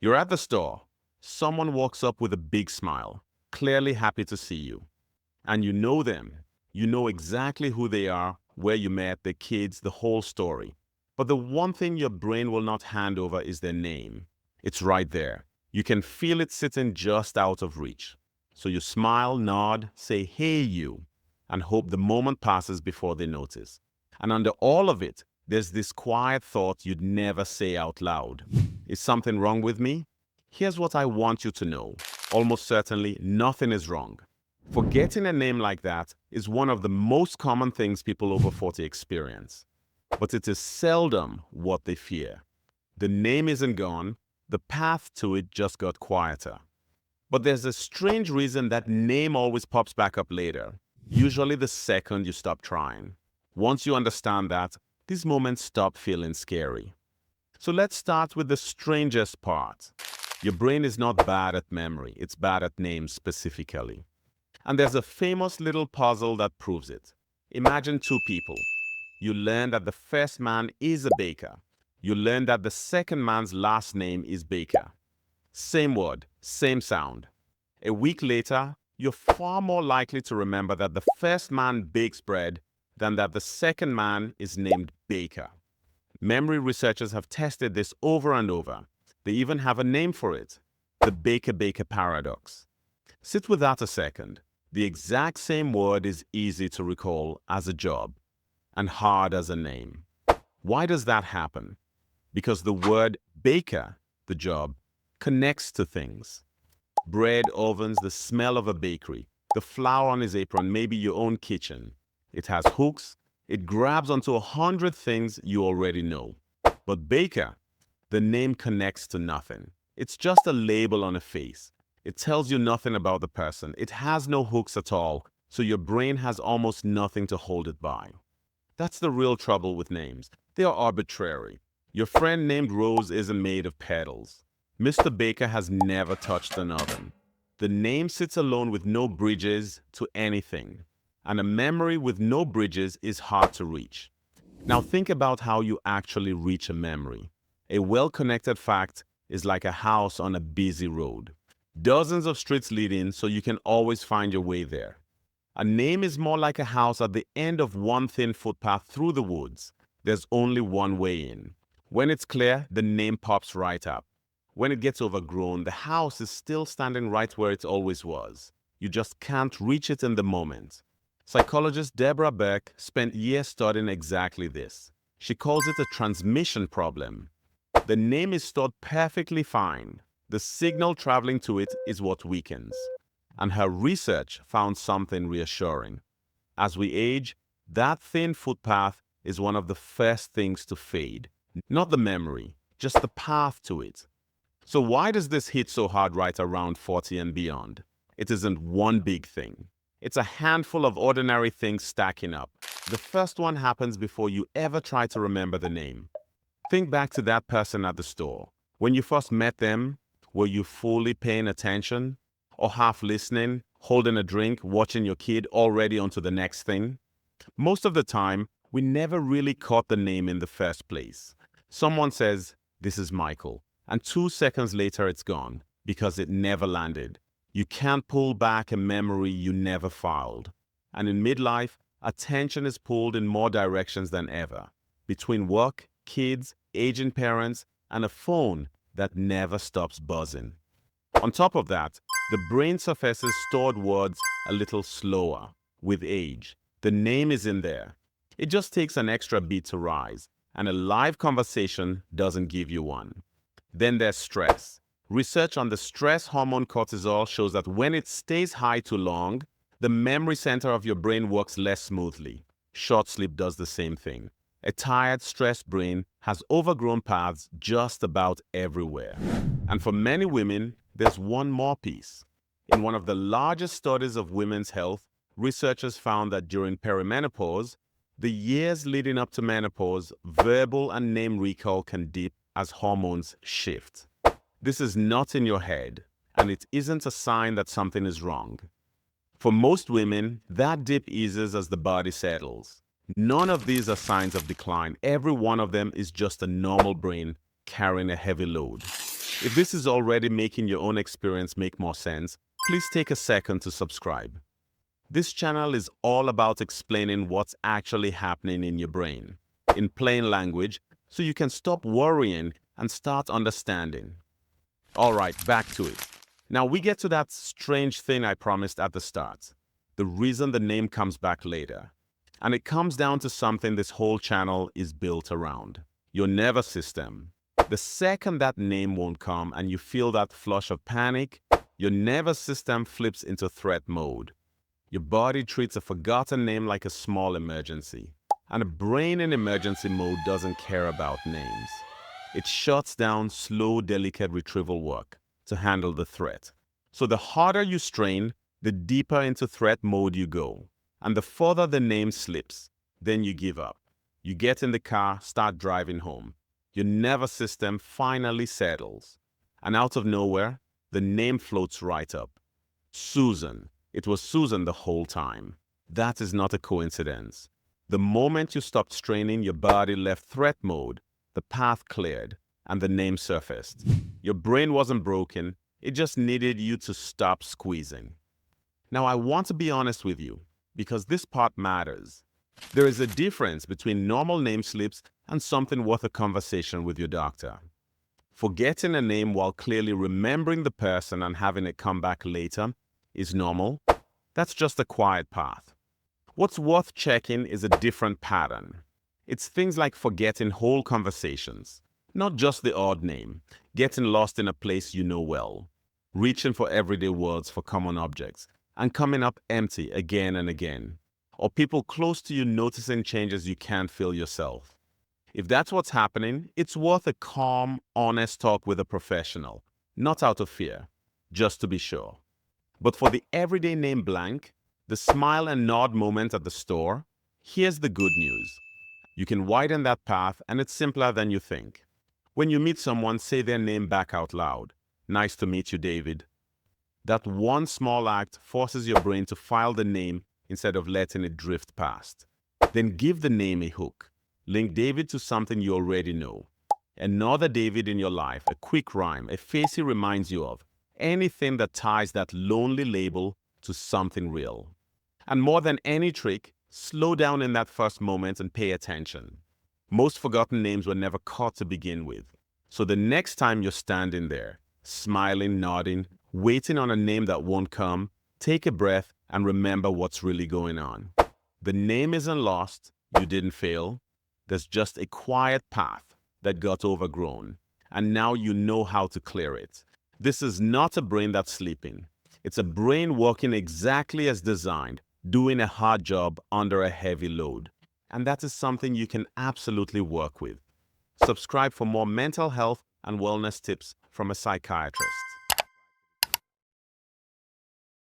You're at the store. Someone walks up with a big smile, clearly happy to see you. And you know them. You know exactly who they are, where you met, their kids, the whole story. But the one thing your brain will not hand over is their name. It's right there. You can feel it sitting just out of reach. So you smile, nod, say, "Hey, you," and hope the moment passes before they notice. And under all of it, there's this quiet thought you'd never say out loud. Is something wrong with me? Here's what I want you to know. Almost certainly, nothing is wrong. Forgetting a name like that is one of the most common things people over 40 experience. But it is seldom what they fear. The name isn't gone, the path to it just got quieter. But there's a strange reason that name always pops back up later, usually the second you stop trying. Once you understand that, these moments stop feeling scary. So let's start with the strangest part. Your brain is not bad at memory, it's bad at names specifically. And there's a famous little puzzle that proves it. Imagine two people. You learn that the first man is a baker. You learn that the second man's last name is Baker. Same word, same sound. A week later, you're far more likely to remember that the first man bakes bread than that the second man is named Baker. Memory researchers have tested this over and over. They even have a name for it, the Baker-Baker paradox. Sit with that a second. The exact same word is easy to recall as a job and hard as a name. Why does that happen? Because the word baker, the job, connects to things. Bread, ovens, the smell of a bakery, the flour on his apron, maybe your own kitchen. It has hooks. It grabs onto 100 things you already know. But baker, the name connects to nothing. It's just a label on a face. It tells you nothing about the person. It has no hooks at all, so your brain has almost nothing to hold it by. That's the real trouble with names. They are arbitrary. Your friend named Rose isn't made of petals. Mr. Baker has never touched an oven. The name sits alone with no bridges to anything. And a memory with no bridges is hard to reach. Now think about how you actually reach a memory. A well-connected fact is like a house on a busy road. Dozens of streets lead in, so you can always find your way there. A name is more like a house at the end of one thin footpath through the woods. There's only one way in. When it's clear, the name pops right up. When it gets overgrown, the house is still standing right where it always was. You just can't reach it in the moment. Psychologist Deborah Beck spent years studying exactly this. She calls it a transmission problem. The name is stored perfectly fine. The signal traveling to it is what weakens. And her research found something reassuring. As we age, that thin footpath is one of the first things to fade. Not the memory, just the path to it. So why does this hit so hard right around 40 and beyond? It isn't one big thing. It's a handful of ordinary things stacking up. The first one happens before you ever try to remember the name. Think back to that person at the store. When you first met them, were you fully paying attention? Or half listening, holding a drink, watching your kid, already onto the next thing? Most of the time, we never really caught the name in the first place. Someone says, "This is Michael," and 2 seconds later it's gone, because it never landed. You can't pull back a memory you never filed. And in midlife, attention is pulled in more directions than ever. Between work, kids, aging parents, and a phone that never stops buzzing. On top of that, the brain surfaces stored words a little slower. With age, the name is in there. It just takes an extra beat to rise, and a live conversation doesn't give you one. Then there's stress. Research on the stress hormone cortisol shows that when it stays high too long, the memory center of your brain works less smoothly. Short sleep does the same thing. A tired, stressed brain has overgrown paths just about everywhere. And for many women, there's one more piece. In one of the largest studies of women's health, researchers found that during perimenopause, the years leading up to menopause, verbal and name recall can dip as hormones shift. This is not in your head, and it isn't a sign that something is wrong. For most women, that dip eases as the body settles. None of these are signs of decline. Every one of them is just a normal brain carrying a heavy load. If this is already making your own experience make more sense, please take a second to subscribe. This channel is all about explaining what's actually happening in your brain, in plain language, so you can stop worrying and start understanding. All right, back to it. Now we get to that strange thing I promised at the start, the reason the name comes back later. And it comes down to something this whole channel is built around, your nervous system. The second that name won't come and you feel that flush of panic, your nervous system flips into threat mode. Your body treats a forgotten name like a small emergency. And a brain in emergency mode doesn't care about names. It shuts down slow, delicate retrieval work to handle the threat. So the harder you strain, the deeper into threat mode you go. And the further the name slips, then you give up. You get in the car, start driving home. Your nervous system finally settles. And out of nowhere, the name floats right up. Susan. It was Susan the whole time. That is not a coincidence. The moment you stopped straining, your body left threat mode, the path cleared, and the name surfaced. Your brain wasn't broken, it just needed you to stop squeezing. Now I want to be honest with you, because this part matters. There is a difference between normal name slips and something worth a conversation with your doctor. Forgetting a name while clearly remembering the person and having it come back later is normal. That's just a quiet path. What's worth checking is a different pattern. It's things like forgetting whole conversations, not just the odd name, getting lost in a place you know well, reaching for everyday words for common objects, and coming up empty again and again, or people close to you noticing changes you can't feel yourself. If that's what's happening, it's worth a calm, honest talk with a professional, not out of fear, just to be sure. But for the everyday name blank, the smile and nod moment at the store, here's the good news. You can widen that path and it's simpler than you think. When you meet someone, say their name back out loud. Nice to meet you, David. That one small act forces your brain to file the name instead of letting it drift past. Then give the name a hook. Link David to something you already know. Another David in your life, a quick rhyme, a face he reminds you of. Anything that ties that lonely label to something real. And more than any trick, slow down in that first moment and pay attention. Most forgotten names were never caught to begin with. So the next time you're standing there, smiling, nodding, waiting on a name that won't come, take a breath and remember what's really going on. The name isn't lost, you didn't fail. There's just a quiet path that got overgrown, and now you know how to clear it. This is not a brain that's sleeping. It's a brain working exactly as designed, doing a hard job under a heavy load. And that is something you can absolutely work with. Subscribe for more mental health and wellness tips from a psychiatrist.